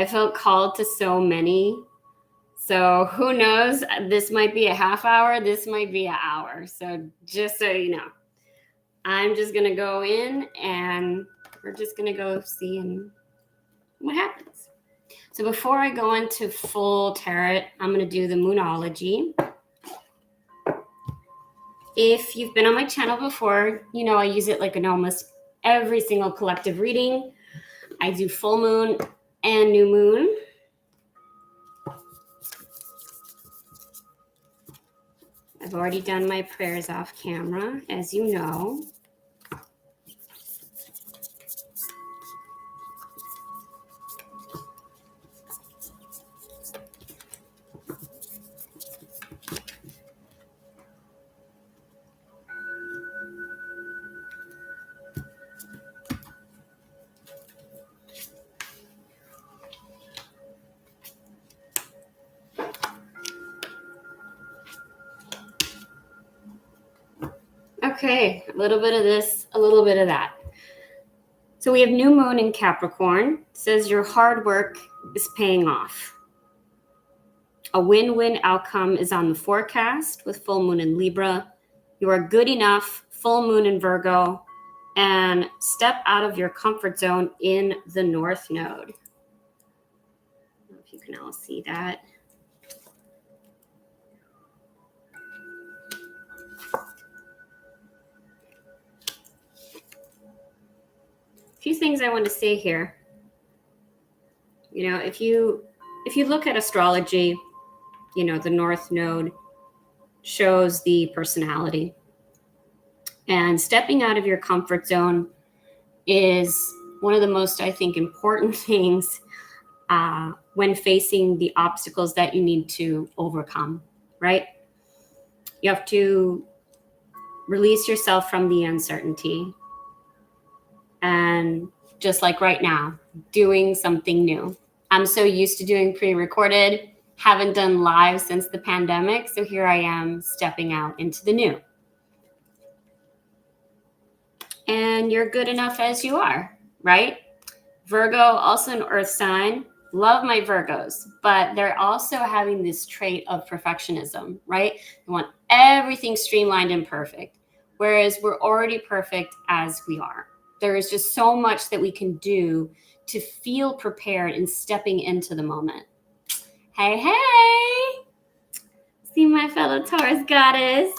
I felt called to so many. So who knows? This might be a half hour. This might be an hour. So just so you know, I'm just going to go in and we're just going to go see what happens. So before I go into full tarot, I'm going to do the Moonology. If you've been on my channel before, you know I use it like in almost every single collective reading. I do full moon and new moon. I've already done my prayers off camera, as you know. Okay, a little bit of this, a little bit of that. So we have new moon in Capricorn. It says your hard work is paying off. A win-win outcome is on the forecast with full moon in Libra. You are good enough, full moon in Virgo, and step out of your comfort zone in the North Node. I don't know if you can all see that. A few things I want to say here. You know, if you look at astrology, you know, the North Node shows the personality. And stepping out of your comfort zone is one of the most, I think, important things when facing the obstacles that you need to overcome, right? You have to release yourself from the uncertainty. And just like right now, doing something new. I'm so used to doing pre-recorded, haven't done live since the pandemic. So here I am stepping out into the new. And you're good enough as you are, right? Virgo, also an earth sign. Love my Virgos, but they're also having this trait of perfectionism, right? They want everything streamlined and perfect, whereas we're already perfect as we are. There is just so much that we can do to feel prepared and stepping into the moment. Hey, hey! See my fellow Taurus goddess.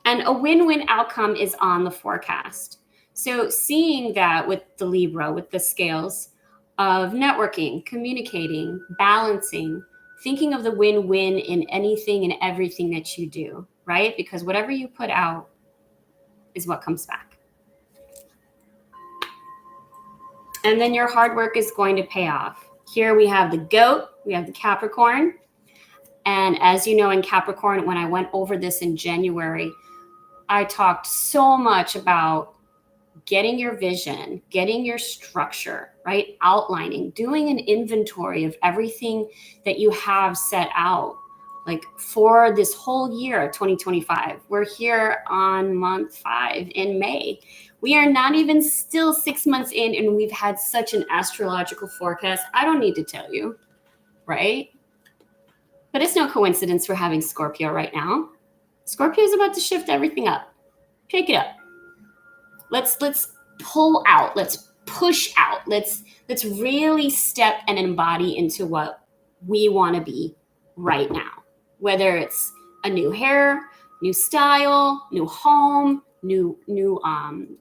And a win-win outcome is on the forecast. So seeing that with the Libra, with the scales of networking, communicating, balancing, thinking of the win-win in anything and everything that you do, right? Because whatever you put out is what comes back. And then your hard work is going to pay off. Here we have the goat, we have the Capricorn. And as you know, in Capricorn, when I went over this in January, I talked so much about getting your vision, getting your structure, right? Outlining, doing an inventory of everything that you have set out, like for this whole year, 2025. We're here on month 5 in May. We are not even still 6 months in, and we've had such an astrological forecast. I don't need to tell you, right? But it's no coincidence we're having Scorpio right now. Scorpio is about to shift everything up. Pick it up. Let's pull out. Let's push out. Let's really step and embody into what we want to be right now. Whether it's a new hair, new style, new home, new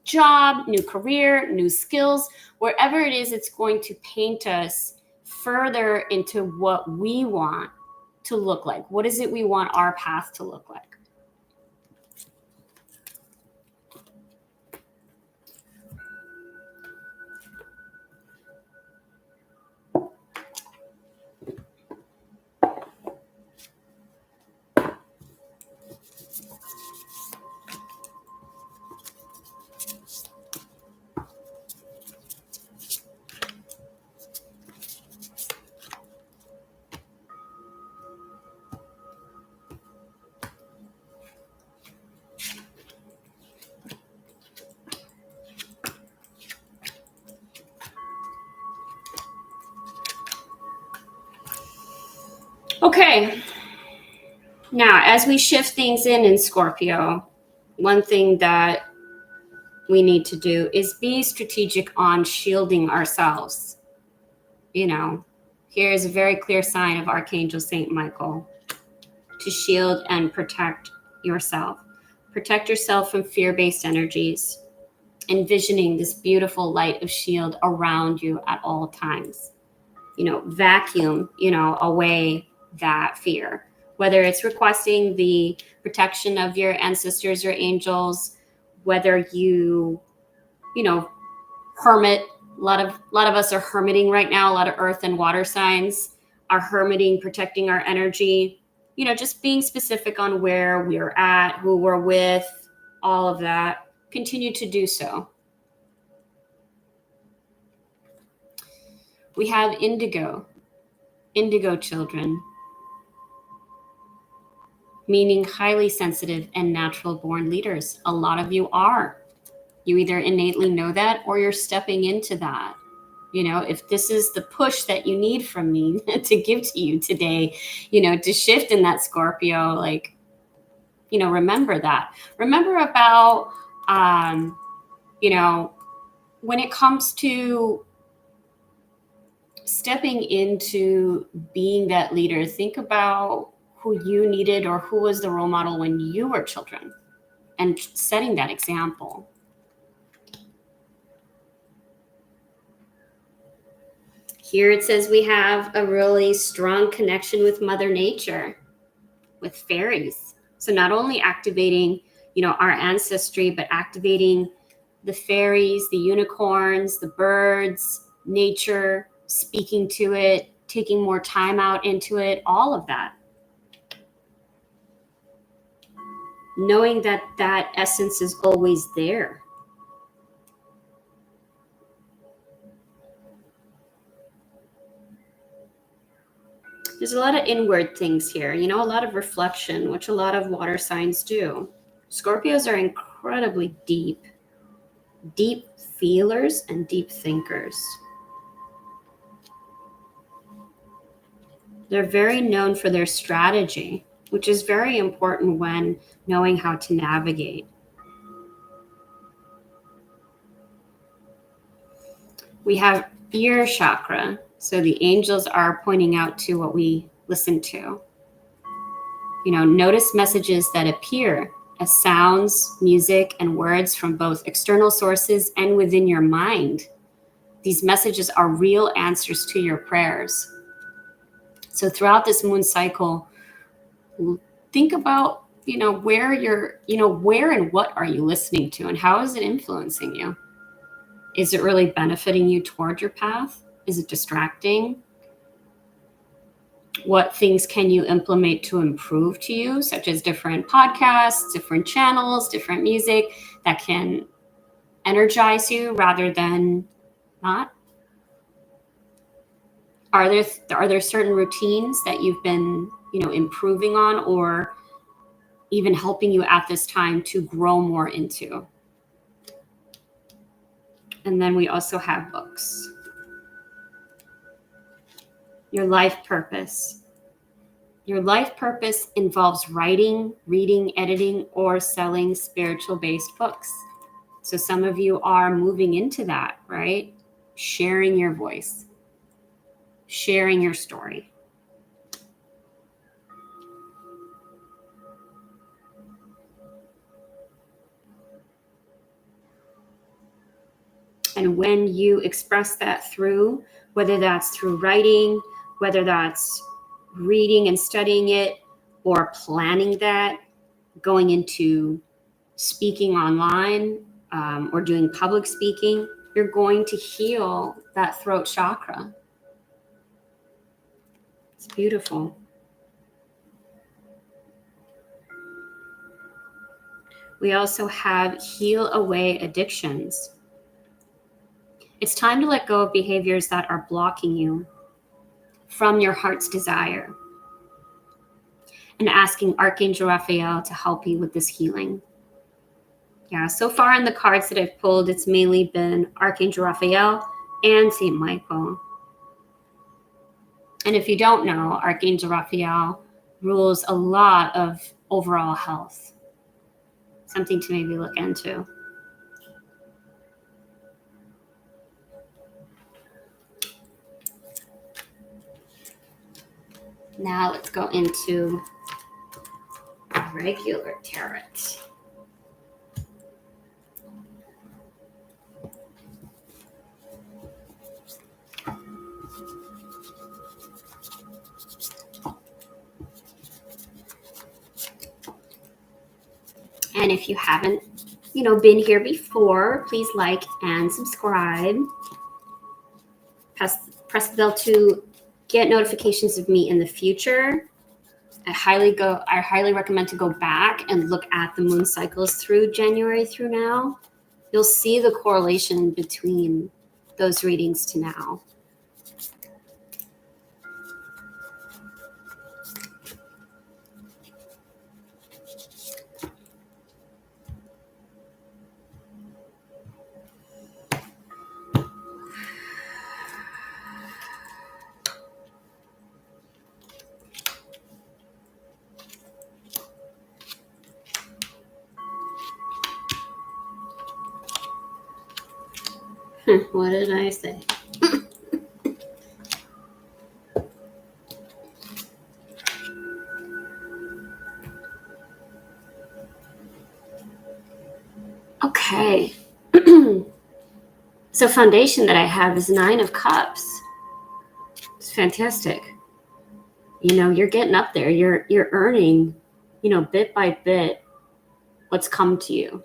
job, new career, new skills, wherever it is, it's going to paint us further into what we want to look like. What is it we want our path to look like? Okay. Now, as we shift things in Scorpio, one thing that we need to do is be strategic on shielding ourselves. You know, here's a very clear sign of Archangel Saint Michael to shield and protect yourself. Protect yourself from fear-based energies, envisioning this beautiful light of shield around you at all times. Vacuum, away that fear. Whether it's requesting the protection of your ancestors or angels, whether hermit. A lot of us are hermiting right now. A lot of earth and water signs are hermiting, protecting our energy. Just being specific on where we're at, who we're with, all of that. Continue to do so. We have indigo children, meaning highly sensitive and natural born leaders. A lot of you are. You either innately know that or you're stepping into that. If this is the push that you need from me to give to you today, to shift in that Scorpio, remember that. Remember about, when it comes to stepping into being that leader, think about who you needed or who was the role model when you were children and setting that example. Here it says we have a really strong connection with Mother Nature, with fairies. So not only activating, our ancestry, but activating the fairies, the unicorns, the birds, nature, speaking to it, taking more time out into it, all of that. Knowing that essence is always there. There's a lot of inward things here, a lot of reflection, which a lot of water signs do. Scorpios are incredibly deep feelers and deep thinkers. They're very known for their strategy, which is very important when knowing how to navigate. We have ear chakra. So the angels are pointing out to what we listen to. Notice messages that appear as sounds, music, and words from both external sources and within your mind. These messages are real answers to your prayers. So throughout this moon cycle, think about, where where and what are you listening to and how is it influencing you? Is it really benefiting you toward your path? Is it distracting? What things can you implement to improve to you, such as different podcasts, different channels, different music that can energize you rather than not? Are there certain routines that you've been, improving on or even helping you at this time to grow more into? And then we also have books. Your life purpose. Your life purpose involves writing, reading, editing, or selling spiritual-based books. So some of you are moving into that, right? Sharing your voice, sharing your story. And when you express that through, whether that's through writing, whether that's reading and studying it, or planning that, going into speaking online, or doing public speaking, you're going to heal that throat chakra. It's beautiful. We also have heal away addictions. It's time to let go of behaviors that are blocking you from your heart's desire and asking Archangel Raphael to help you with this healing. Yeah, so far in the cards that I've pulled, it's mainly been Archangel Raphael and Saint Michael. And if you don't know, Archangel Raphael rules a lot of overall health. Something to maybe look into. Now let's go into regular tarot. And if you haven't, been here before, please like and subscribe. Press the bell to get notifications of me in the future. I highly recommend to go back and look at the moon cycles through January through now. You'll see the correlation between those readings to now. What did I say? Okay. So foundation that I have is 9 of Cups. It's fantastic. You're getting up there. You're earning, bit by bit what's come to you.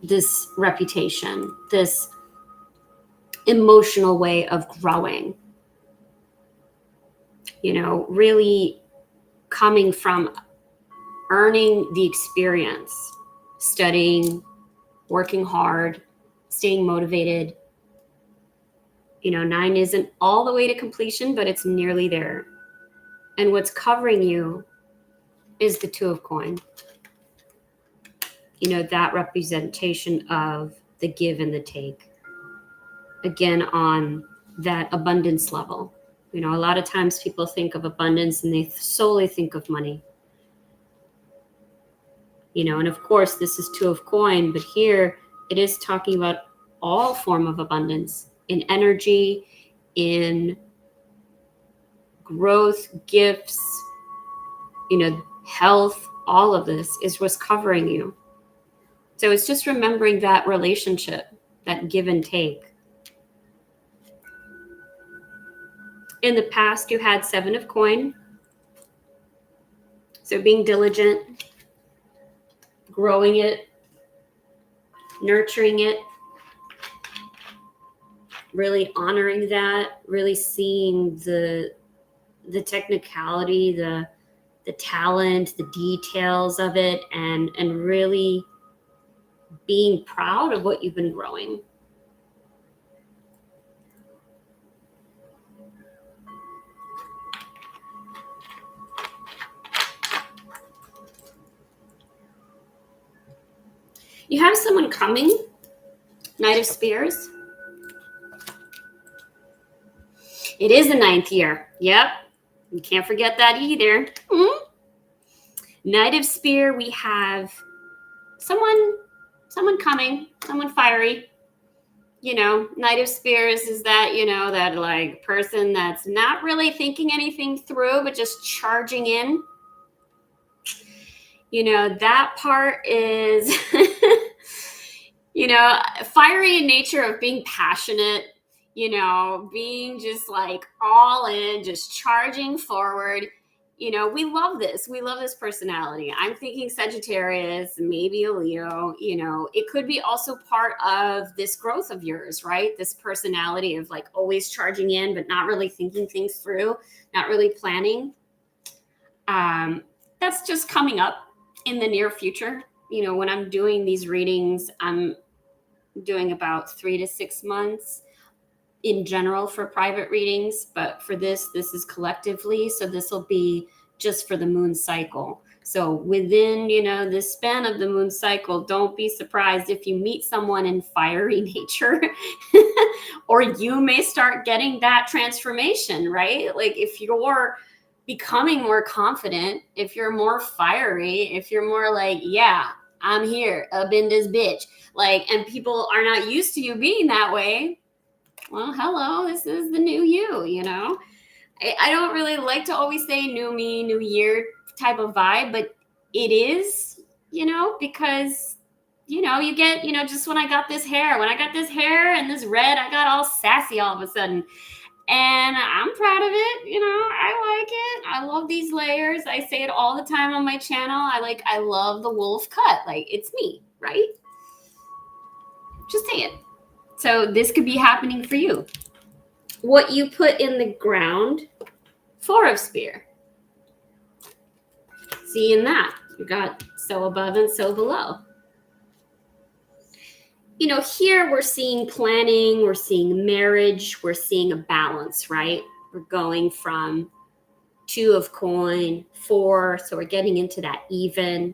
This reputation, this emotional way of growing. Really coming from earning the experience, studying, working hard, staying motivated. 9 isn't all the way to completion, but it's nearly there. And what's covering you is the 2 of Coin. That representation of the give and the take. Again, on that abundance level. A lot of times people think of abundance and they solely think of money. And of course this is 2 of Coin, but here it is talking about all form of abundance in energy, in growth, gifts, health. All of this is what's covering you. So it's just remembering that relationship, that give and take. In the past, you had 7 of Coin. So being diligent, growing it, nurturing it, really honoring that, really seeing the technicality, the talent, the details of it, and really being proud of what you've been growing. You have someone coming, Knight of Spears. It is the 9th year. Yep. You can't forget that either. Knight of Spear, we have someone coming, someone fiery. Knight of Spears is that, that like person that's not really thinking anything through, but just charging in. That part is, fiery in nature of being passionate, being just like all in, just charging forward. We love this. We love this personality. I'm thinking Sagittarius, maybe a Leo. It could be also part of this growth of yours, right? This personality of like always charging in, but not really thinking things through, not really planning. That's just coming up in the near future. When I'm doing these readings, I'm doing about 3 to 6 months in general for private readings, but for this is collectively. So this will be just for the moon cycle. So within, the span of the moon cycle, don't be surprised if you meet someone in fiery nature, or you may start getting that transformation, right? Like if you're becoming more confident, if you're more fiery, if you're more like, yeah, I'm here up in this bitch, like, and people are not used to you being that way. Well, hello, this is the new you. I don't really like to always say new me, new year type of vibe, but it is, because, you get, just when I got this hair, and this red, I got all sassy all of a sudden. And I'm proud of it. I like it. I love these layers. I say it all the time on my channel. I love the wolf cut. Like, it's me, right? Just say it. So this could be happening for you. What you put in the ground, 4 of spear. Seeing that, you got so above and so below. Here we're seeing planning, we're seeing marriage, we're seeing a balance, right? We're going from 2 of coin, 4, so we're getting into that even,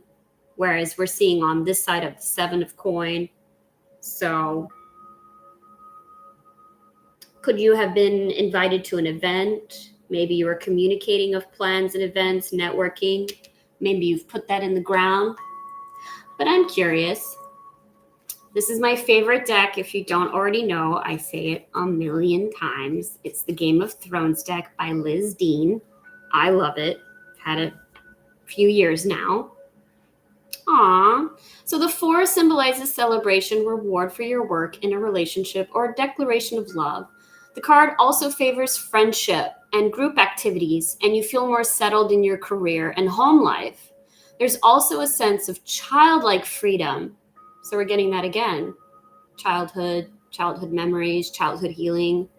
whereas we're seeing on this side of the 7 of coin. So could you have been invited to an event? Maybe you were communicating of plans and events, networking. Maybe you've put that in the ground. But I'm curious. This is my favorite deck. If you don't already know, I say it a million times. It's the Game of Thrones deck by Liz Dean. I love it. I've had it a few years now. Aww. So the 4 symbolizes celebration, reward for your work in a relationship, or a declaration of love. The card also favors friendship and group activities, and you feel more settled in your career and home life. There's also a sense of childlike freedom. So we're getting that again. Childhood memories, childhood healing.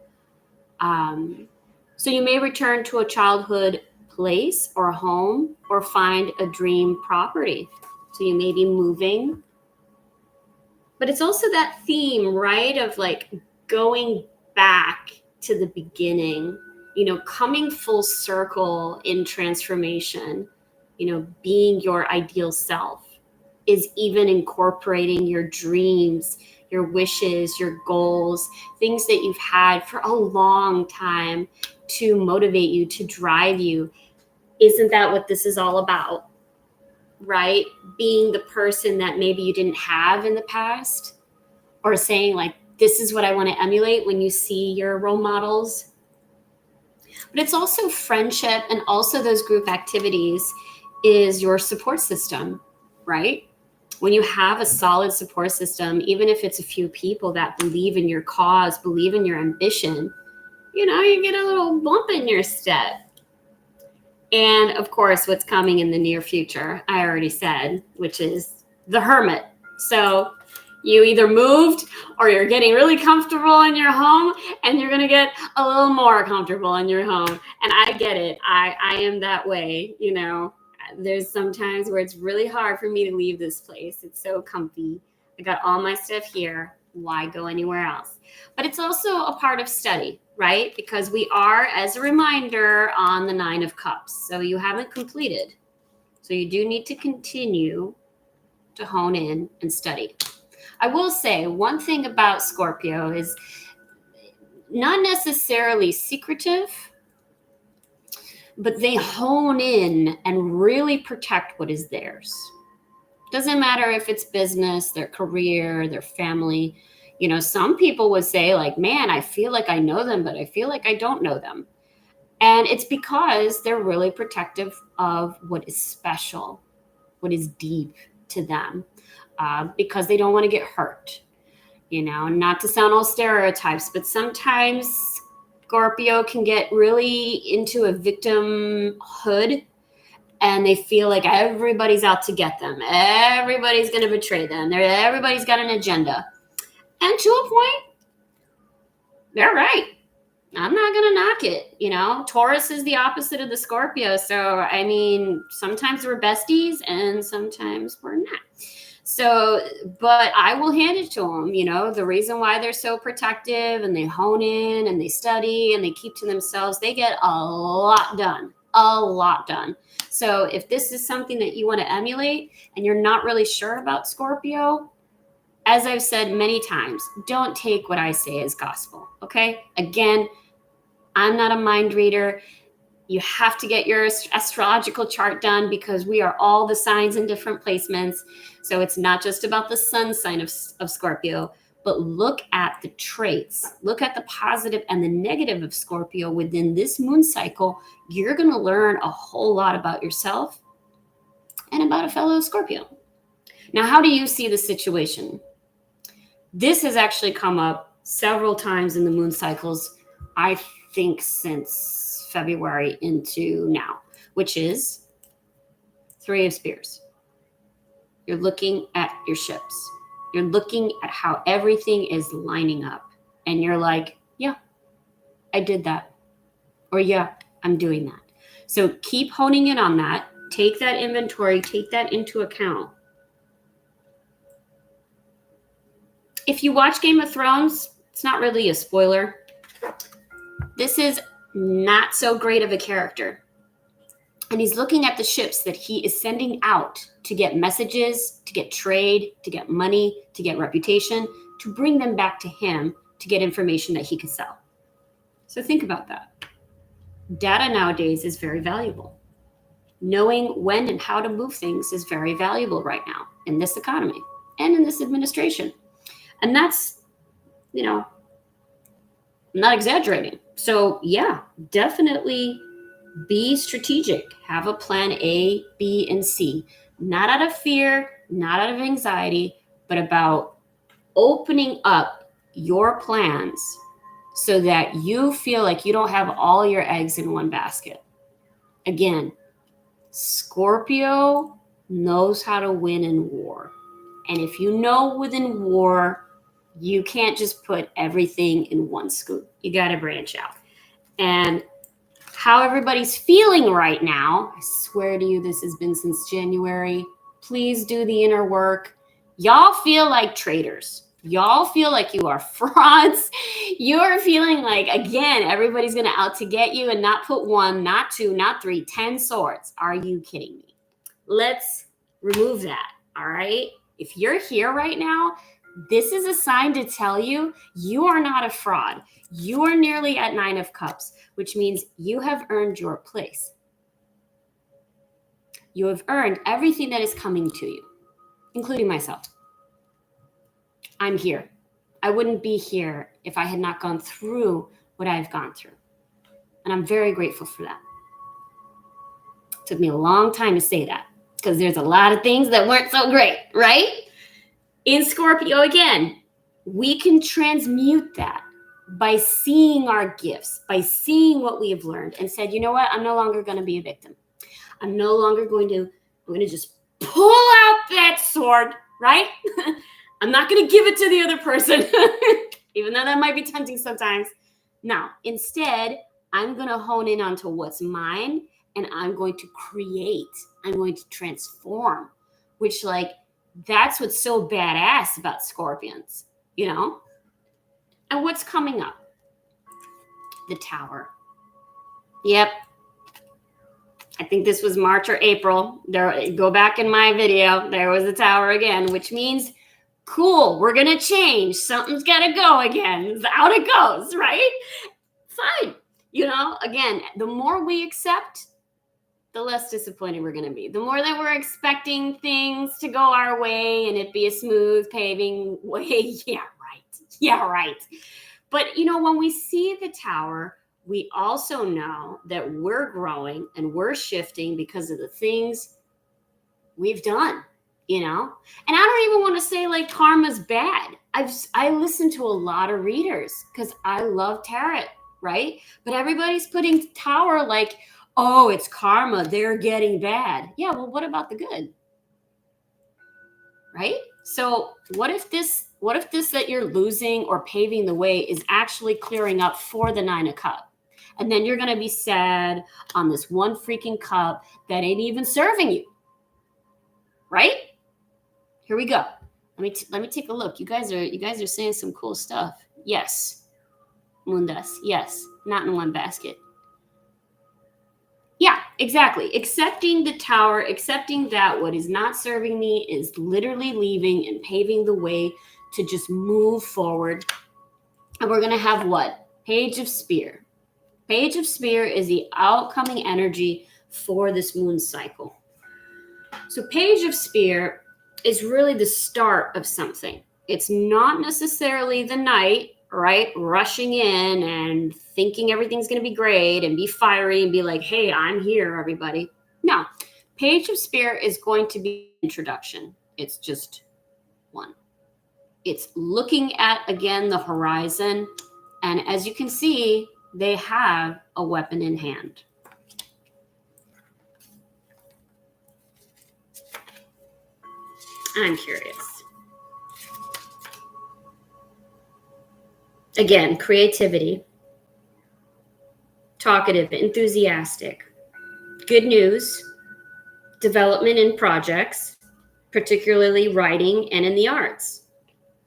So you may return to a childhood place or home, or find a dream property. So you may be moving. But it's also that theme, right, of like going back to the beginning, coming full circle in transformation, being your ideal self is even incorporating your dreams, your wishes, your goals, things that you've had for a long time to motivate you, to drive you. Isn't that what this is all about? Right? Being the person that maybe you didn't have in the past, or saying like, this is what I want to emulate when you see your role models. But it's also friendship, and also those group activities is your support system, right? When you have a solid support system, even if it's a few people that believe in your cause, believe in your ambition, you get a little bump in your step. And of course, what's coming in the near future, I already said, which is the Hermit. So you either moved, or you're getting really comfortable in your home, and you're going to get a little more comfortable in your home. And I get it. I am that way. There's some times where it's really hard for me to leave this place. It's so comfy. I got all my stuff here. Why go anywhere else? But it's also a part of study, right? Because we are, as a reminder, on the 9 of Cups. So you haven't completed. So you do need to continue to hone in and study. I will say one thing about Scorpio is not necessarily secretive, but they hone in and really protect what is theirs. Doesn't matter if it's business, their career, their family. Some people would say like, man, I feel like I know them, but I feel like I don't know them. And it's because they're really protective of what is special, what is deep to them, because they don't want to get hurt. Not to sound all stereotypes, but sometimes Scorpio can get really into a victimhood, and they feel like everybody's out to get them. Everybody's going to betray them. Everybody's got an agenda. And to a point, they're right. I'm not going to knock it. Taurus is the opposite of the Scorpio. So, sometimes we're besties and sometimes we're not. So, but I will hand it to them. The reason why they're so protective, and they hone in and they study and they keep to themselves, they get a lot done. a lot done. So if this is something that you want to emulate and you're not really sure about Scorpio, as I've said many times, don't take what I say as gospel, okay? Again, I'm not a mind reader. You have to get your astrological chart done because we are all the signs in different placements. So it's not just about the sun sign of Scorpio, but look at the traits, look at the positive and the negative of Scorpio within this moon cycle. You're going to learn a whole lot about yourself and about a fellow Scorpio. Now, how do you see the situation? This has actually come up several times in the moon cycles, I think since February into now, which is Three of Spears. You're looking at your ships. You're looking at how everything is lining up. And you're like, yeah, I did that. Or yeah, I'm doing that. So keep honing in on that. Take that inventory. Take that into account. If you watch Game of Thrones, it's not really a spoiler. This is not so great of a character. And he's looking at the ships that he is sending out to get messages, to get trade, to get money, to get reputation, to bring them back to him to get information that he can sell. So think about that. Data nowadays is very valuable. Knowing when and how to move things is very valuable right now in this economy and in this administration. And that's, I'm not exaggerating. So yeah, definitely be strategic. Have a plan A, B, and C. Not out of fear, not out of anxiety, but about opening up your plans so that you feel like you don't have all your eggs in one basket. Again, Scorpio knows how to win in war. And if you know within war, you can't just put everything in one scoop. You got to branch out. And how everybody's feeling right now, I swear to you, this has been since January. Please do the inner work. Y'all feel like traitors. Y'all feel like you are frauds. You're feeling like, again, everybody's going to out to get you and not put one, not two, not three, 10 swords. Are you kidding me? Let's remove that, all right? If you're here right now, this is a sign to tell you you are not a fraud. You are nearly at 9 of Cups, which means you have earned your place. You have earned everything that is coming to you, including myself. I'm here. I wouldn't be here if I had not gone through what I've gone through. And I'm very grateful for that. It took me a long time to say that because there's a lot of things that weren't so great, right? In Scorpio, again, we can transmute that by seeing our gifts, by seeing what we have learned and said, you know what? I'm no longer going to be a victim. I'm no longer going to just pull out that sword, right? I'm not going to give it to the other person, even though that might be tempting sometimes. No, instead, I'm going to hone in onto what's mine and I'm going to create. I'm going to transform, which that's what's so badass about Scorpions, And what's coming up? The Tower. Yep. I think this was March or April. Go back in my video. There was the Tower again, which means, cool, we're going to change. Something's got to go again. Out it goes, right? Fine. Again, the more we accept, the less disappointed we're going to be. The more that we're expecting things to go our way and it be a smooth paving way. Yeah, right. But, when we see the Tower, we also know that we're growing and we're shifting because of the things we've done, And I don't even want to say karma's bad. I listen to a lot of readers because I love tarot, right? But everybody's putting Tower oh, it's karma. They're getting bad. Yeah, well, what about the good? Right? So what if this that you're losing or paving the way is actually clearing up for the 9 of Cups? And then you're going to be sad on this one freaking cup that ain't even serving you. Right? Here we go. Let me take a look. You guys are saying some cool stuff. Yes. Mundas. Yes. Not in one basket. Yeah, exactly. Accepting the Tower, accepting that what is not serving me is literally leaving and paving the way to just move forward. And we're going to have what? Page of Spear. Page of Spear is the outcoming energy for this moon cycle. So, Page of Spear is really the start of something. It's not necessarily the knight, right? Rushing in and thinking everything's going to be great and be fiery and be like, hey, I'm here, everybody. No, Page of Spear is going to be introduction. It's just one. It's looking at, again, the horizon. And as you can see, they have a weapon in hand. I'm curious. Again, creativity, talkative, enthusiastic, good news, development in projects, particularly writing and in the arts.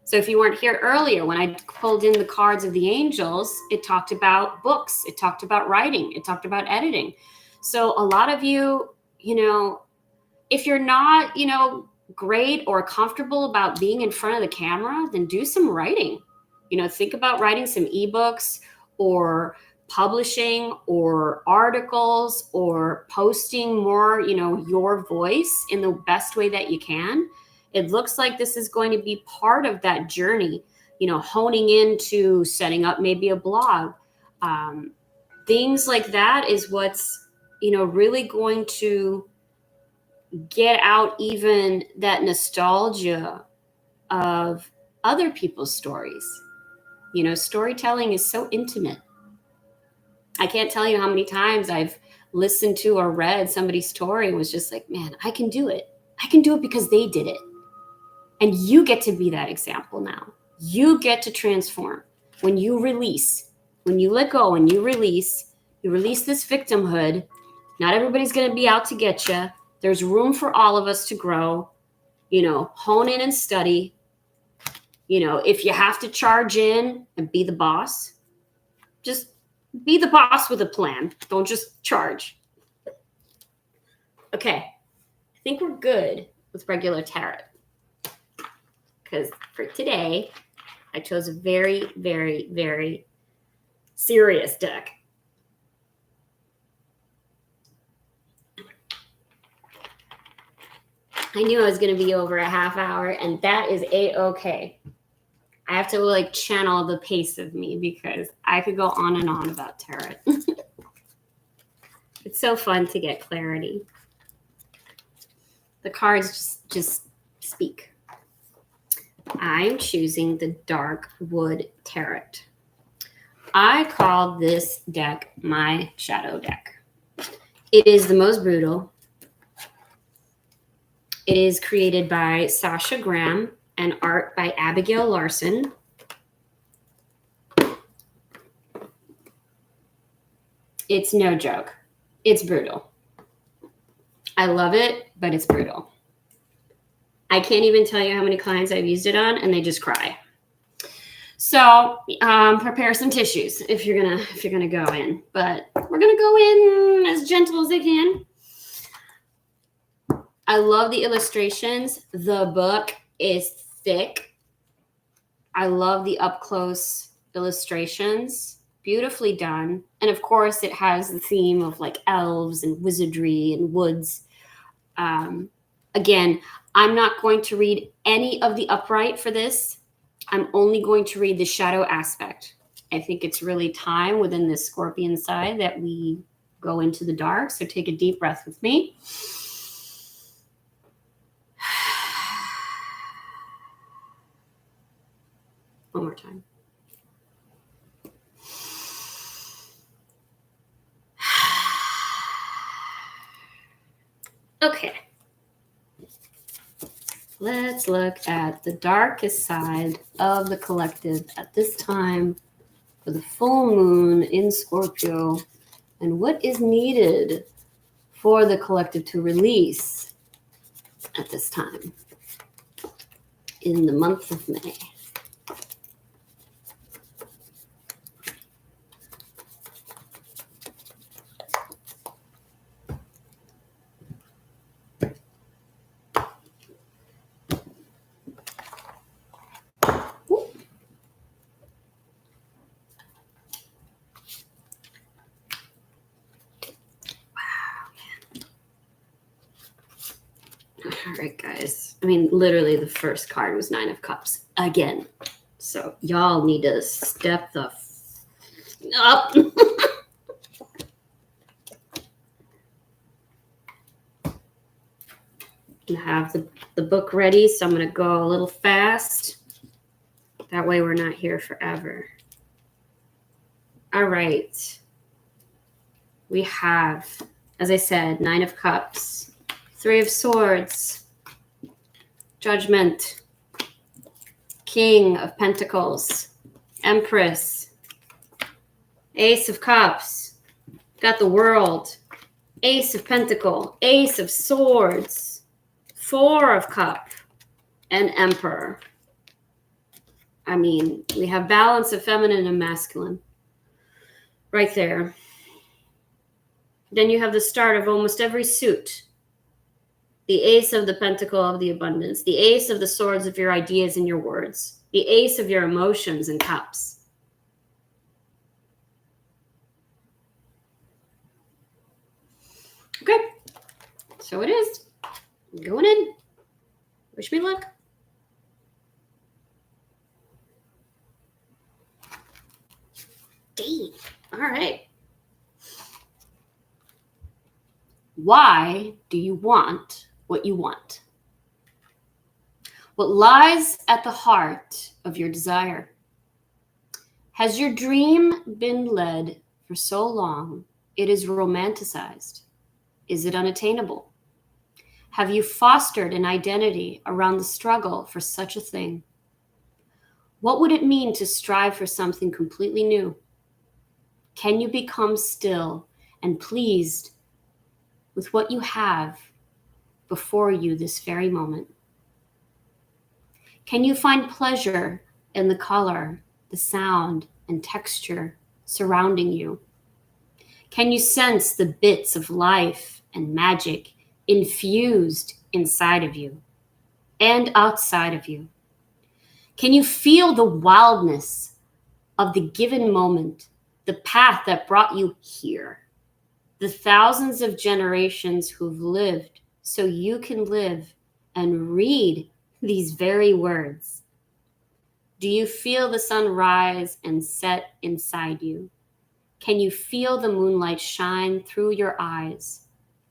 So if you weren't here earlier, when I pulled in the cards of the angels, it talked about books, it talked about writing, it talked about editing. So a lot of you, if you're not, great or comfortable about being in front of the camera, then do some writing. Think about writing some ebooks or publishing or articles or posting more, your voice in the best way that you can. It looks like this is going to be part of that journey, honing into setting up maybe a blog. Things like that is what's, really going to get out even that nostalgia of other people's stories. Storytelling is so intimate. I can't tell you how many times I've listened to or read somebody's story and was just like, man, I can do it. I can do it because they did it. And you get to be that example now. You get to transform. When you release, when you let go and you release this victimhood. Not everybody's going to be out to get you. There's room for all of us to grow, hone in and study. If you have to charge in and be the boss, just be the boss with a plan. Don't just charge. Okay. I think we're good with regular tarot. Because for today, I chose a very, very, very serious deck. I knew I was going to be over a half hour, and that is A-okay. I have to channel the pace of me because I could go on and on about tarot. It's so fun to get clarity. The cards just speak. I'm choosing the Dark Wood Tarot. I call this deck my shadow deck. It is the most brutal. It is created by Sasha Graham and art by Abigail Larson. It's no joke. It's brutal. I love it, but it's brutal. I can't even tell you how many clients I've used it on, and they just cry. So prepare some tissues if you're gonna go in. But we're gonna go in as gentle as I can. I love the illustrations. The book is thick. I love the up close illustrations. Beautifully done. And of course, it has the theme of elves and wizardry and woods. Again, I'm not going to read any of the upright for this. I'm only going to read the shadow aspect. I think it's really time within this Scorpion side that we go into the dark. So take a deep breath with me. One more time. Okay. Let's look at the darkest side of the collective at this time for the full moon in Scorpio and what is needed for the collective to release at this time in the month of May. All right, guys. I mean, literally the first card was Nine of Cups again. So y'all need to step the up. I have the book ready, so I'm going to go a little fast. That way we're not here forever. All right. We have, as I said, Nine of Cups, Three of Swords, Judgment, King of Pentacles, Empress, Ace of Cups, got the World, Ace of Pentacle, Ace of Swords, Four of Cup, and Emperor. I mean, we have balance of feminine and masculine right there. Then you have the start of almost every suit. The Ace of the Pentacle of the abundance, the Ace of the Swords of your ideas and your words, the Ace of your emotions and cups. Okay, so it is. I'm going in. Wish me luck. Dang. All right. Why do you want what you want? What lies at the heart of your desire? Has your dream been led for so long it is romanticized? Is it unattainable? Have you fostered an identity around the struggle for such a thing? What would it mean to strive for something completely new? Can you become still and pleased with what you have before you this very moment? Can you find pleasure in the color, the sound, and texture surrounding you? Can you sense the bits of life and magic infused inside of you and outside of you? Can you feel the wildness of the given moment, the path that brought you here, the thousands of generations who've lived so you can live and read these very words? Do you feel the sun rise and set inside you? Can you feel the moonlight shine through your eyes?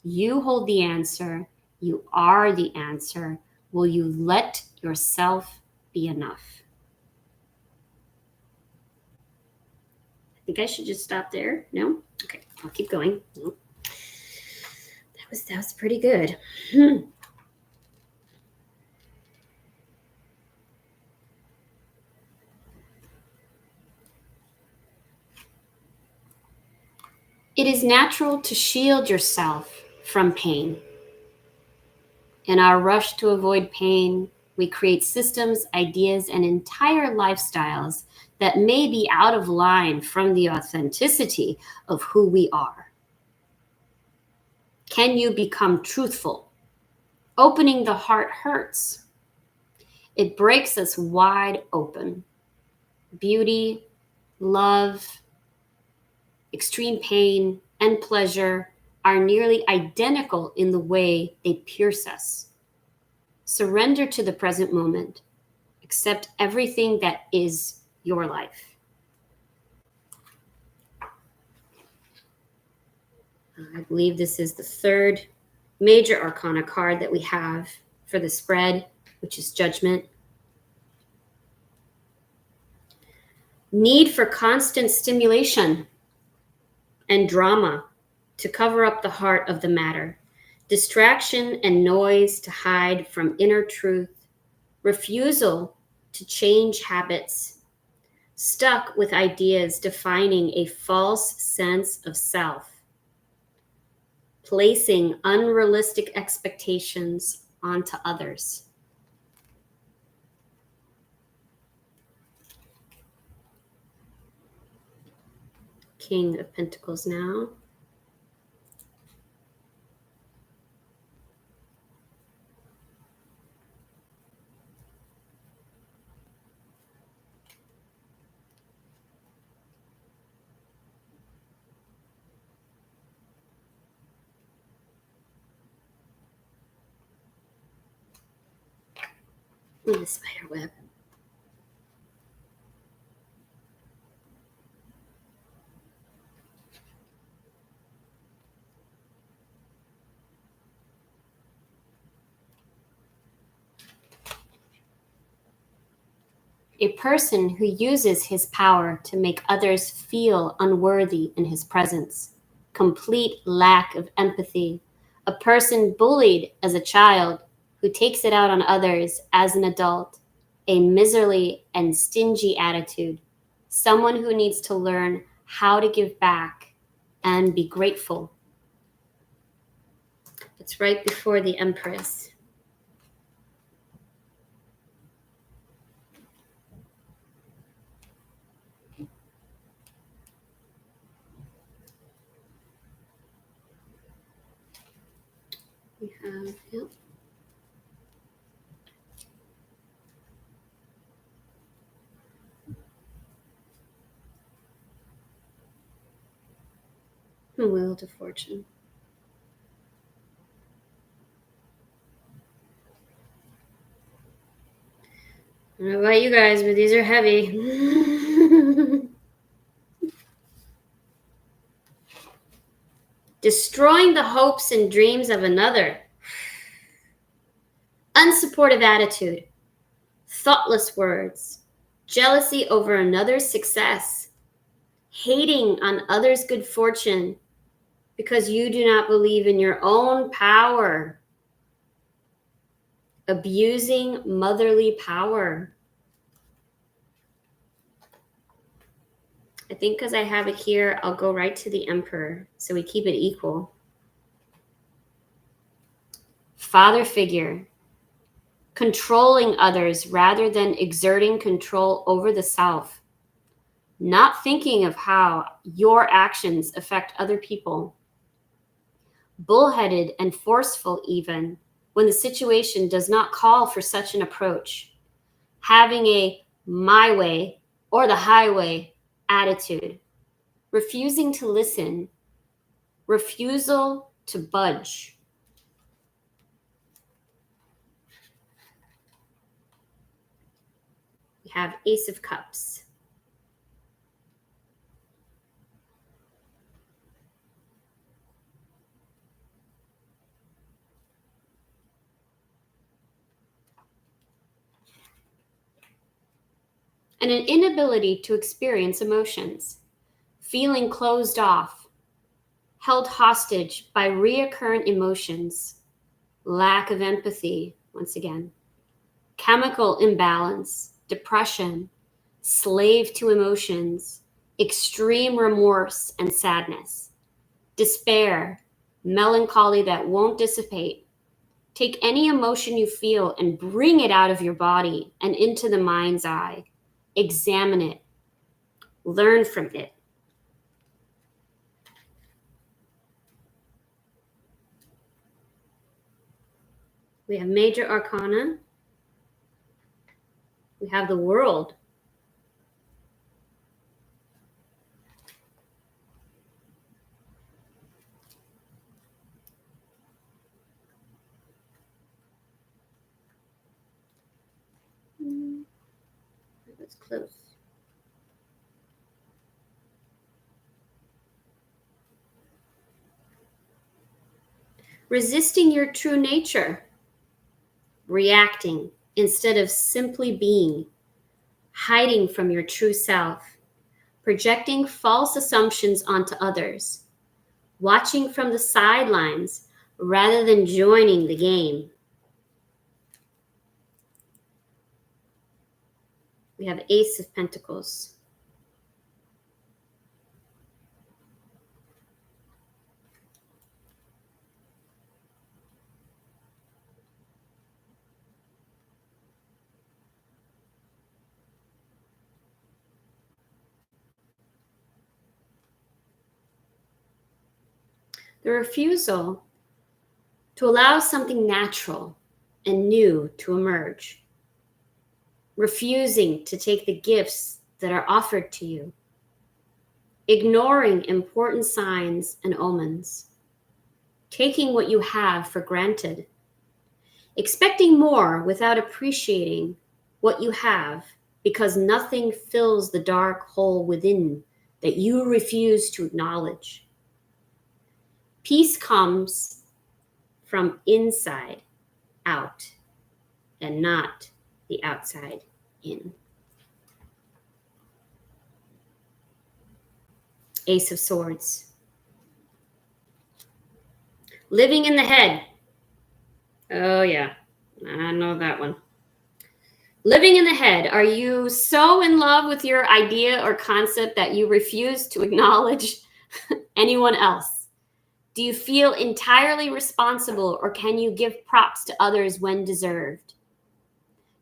You hold the answer. You are the answer. Will you let yourself be enough? I think I should just stop there. No? Okay, I'll keep going. Nope. That was pretty good. It is natural to shield yourself from pain. In our rush to avoid pain, we create systems, ideas, and entire lifestyles that may be out of line from the authenticity of who we are. Can you become truthful? Opening the heart hurts. It breaks us wide open. Beauty, love, extreme pain, and pleasure are nearly identical in the way they pierce us. Surrender to the present moment. Accept everything that is your life. I believe this is the third major arcana card that we have for the spread, which is Judgment. Need for constant stimulation and drama to cover up the heart of the matter. Distraction and noise to hide from inner truth. Refusal to change habits. Stuck with ideas defining a false sense of self. Placing unrealistic expectations onto others. King of Pentacles now. Ooh, the spider web. A person who uses his power to make others feel unworthy in his presence. Complete lack of empathy. A person bullied as a child who takes it out on others as an adult. A miserly and stingy attitude. Someone who needs to learn how to give back and be grateful. It's right before the Empress. We have, yep. Wheel to Fortune. I don't know about you guys, but these are heavy. Destroying the hopes and dreams of another. Unsupportive attitude. Thoughtless words. Jealousy over another's success. Hating on others' good fortune because you do not believe in your own power. Abusing motherly power. I think because I have it here, I'll go right to the Emperor, so we keep it equal. Father figure. Controlling others rather than exerting control over the self. Not thinking of how your actions affect other people. Bullheaded and forceful even when the situation does not call for such an approach. Having a my way or the highway attitude. Refusing to listen. Refusal to budge. We have Ace of Cups. And an inability to experience emotions. Feeling closed off. Held hostage by reoccurrent emotions. Lack of empathy, once again. Chemical imbalance. Depression. Slave to emotions. Extreme remorse and sadness. Despair. Melancholy that won't dissipate. Take any emotion you feel and bring it out of your body and into the mind's eye. Examine it. Learn from it. We have major arcana. We have the World. That's close. Resisting your true nature. Reacting instead of simply being. Hiding from your true self. Projecting false assumptions onto others. Watching from the sidelines rather than joining the game. We have Ace of Pentacles. The refusal to allow something natural and new to emerge. Refusing to take the gifts that are offered to you. Ignoring important signs and omens. Taking what you have for granted. expecting more without appreciating what you have because nothing fills the dark hole within that you refuse to acknowledge. Peace comes from inside out and not the outside in. Ace of Swords. Living in the head. Oh, yeah, I know that one. Living in the head. Are you so in love with your idea or concept that you refuse to acknowledge anyone else? Do you feel entirely responsible, or can you give props to others when deserved?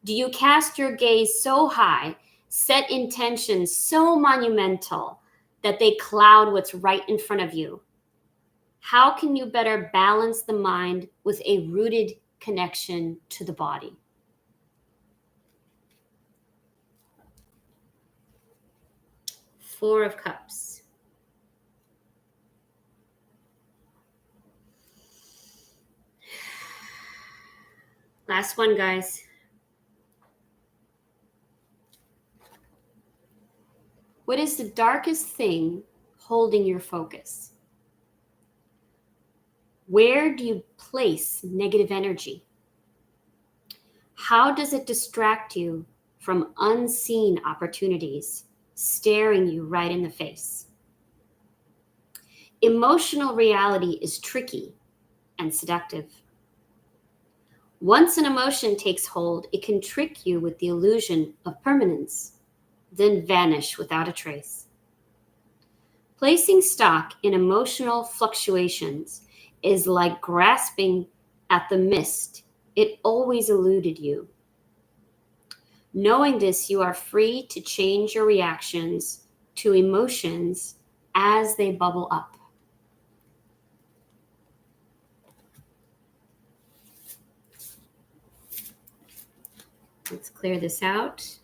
Do you cast your gaze so high, set intentions so monumental that they cloud what's right in front of you? How can you better balance the mind with a rooted connection to the body? Four of Cups. Last one, guys. What is the darkest thing holding your focus? Where do you place negative energy? How does it distract you from unseen opportunities staring you right in the face? Emotional reality is tricky and seductive. Once an emotion takes hold, it can trick you with the illusion of permanence, then vanish without a trace. Placing stock in emotional fluctuations is like grasping at the mist. It always eluded you. Knowing this, you are free to change your reactions to emotions as they bubble up. Let's clear this out.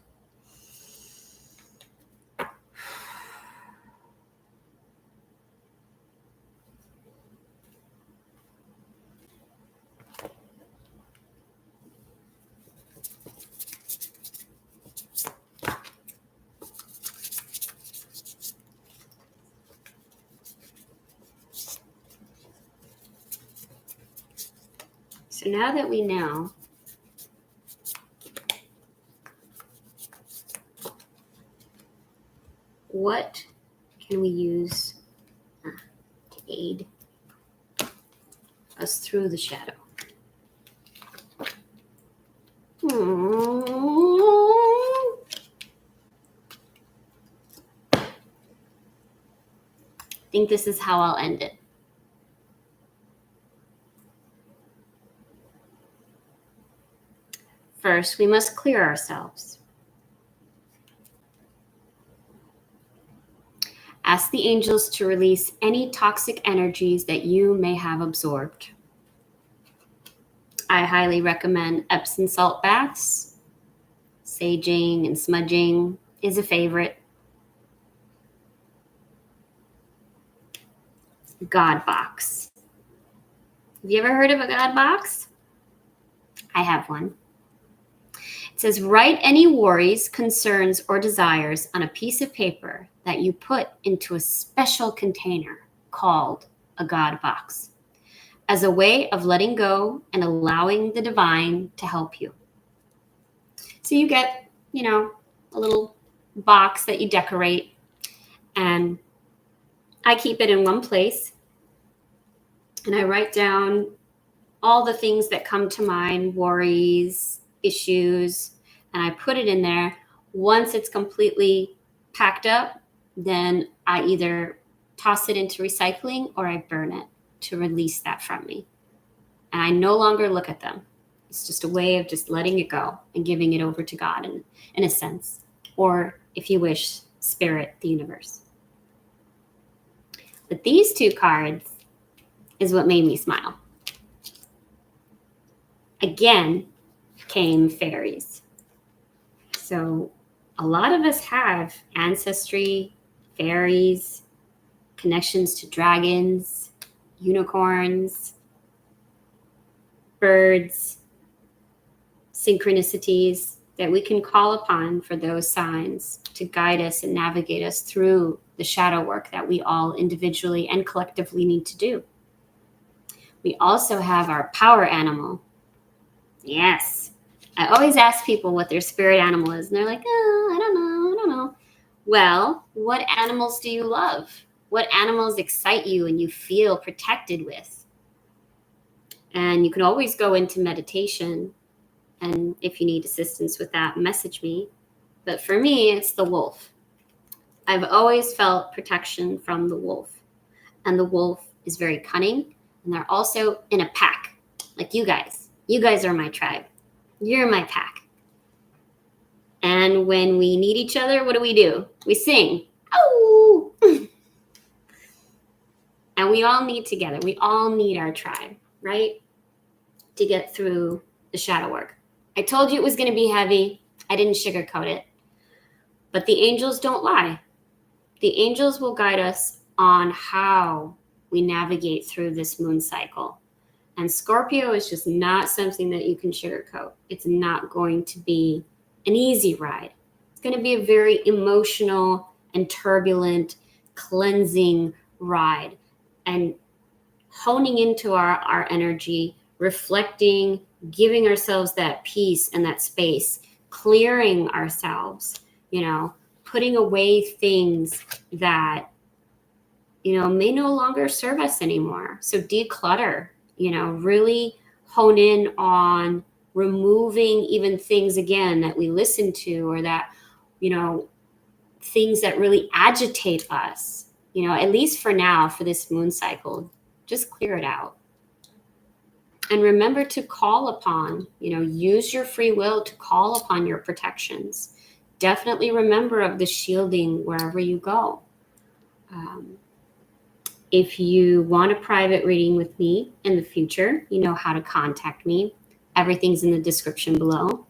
So now that we know what can we use to aid us through the shadow? I think this is how I'll end it. First, we must clear ourselves. Ask the angels to release any toxic energies that you may have absorbed. I highly recommend Epsom salt baths. Saging and smudging is a favorite. God box. Have you ever heard of a God box? I have one. It says, write any worries, concerns, or desires on a piece of paper that you put into a special container called a God box as a way of letting go and allowing the divine to help you. So you get, a little box that you decorate, and I keep it in one place, and I write down all the things that come to mind, worries, issues, and I put it in there. Once it's completely packed up, then I either toss it into recycling or I burn it to release that from me. And I no longer look at them. It's just a way of just letting it go and giving it over to God in a sense, or if you wish, spirit, the universe. But these two cards is what made me smile. Again, came fairies. So a lot of us have ancestry, fairies, connections to dragons, unicorns, birds, synchronicities that we can call upon for those signs to guide us and navigate us through the shadow work that we all individually and collectively need to do. We also have our power animal. Yes. I always ask people what their spirit animal is, and they're like, oh, I don't know. Well, what animals do you love? What animals excite you and you feel protected with? And you can always go into meditation. And if you need assistance with that, message me. But for me, it's the wolf. I've always felt protection from the wolf. And the wolf is very cunning. And they're also in a pack, like you guys. You guys are my tribe. You're my pack. And when we need each other, what do? We sing. Oh! And we all need together. We all need our tribe, right? To get through the shadow work. I told you it was going to be heavy. I didn't sugarcoat it. But the angels don't lie. The angels will guide us on how we navigate through this moon cycle. And Scorpio is just not something that you can sugarcoat. It's not going to be an easy ride. It's going to be a very emotional and turbulent, cleansing ride. And honing into our energy, reflecting, giving ourselves that peace and that space, clearing ourselves, putting away things that, may no longer serve us anymore. So declutter, really hone in on removing even things, again, that we listen to or that, things that really agitate us, at least for now, for this moon cycle, just clear it out. And remember to call upon, use your free will to call upon your protections. Definitely remember of the shielding wherever you go. If you want a private reading with me in the future, you know how to contact me. Everything's in the description below.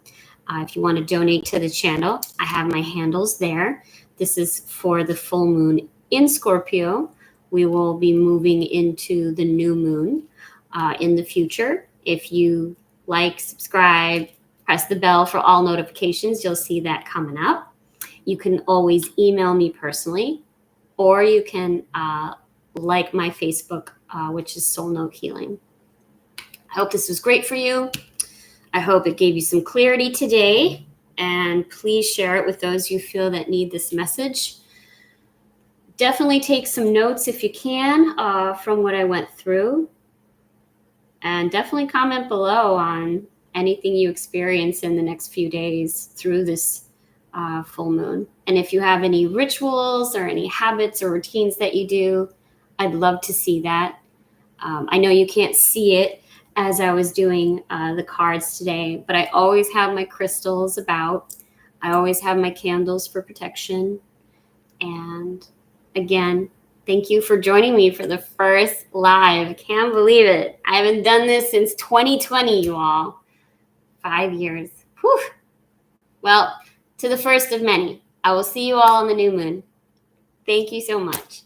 If you want to donate to the channel, I have my handles there. This is for the full moon in Scorpio. We will be moving into the new moon in the future. If you like, subscribe, press the bell for all notifications, you'll see that coming up. You can always email me personally, or you can like my Facebook, which is Soul Note Healing. I hope this was great for you. I hope it gave you some clarity today, and please share it with those you feel that need this message. Definitely take some notes if you can from what I went through, and definitely comment below on anything you experience in the next few days through this full moon. And if you have any rituals or any habits or routines that you do, I'd love to see that. I know you can't see it as I was doing the cards today, but I always have my crystals about. I always have my candles for protection. And again, thank you for joining me for the first live. Can't believe it. I haven't done this since 2020, you all. 5 years. Whew. Well, to the first of many. I will see you all on the new moon. Thank you so much.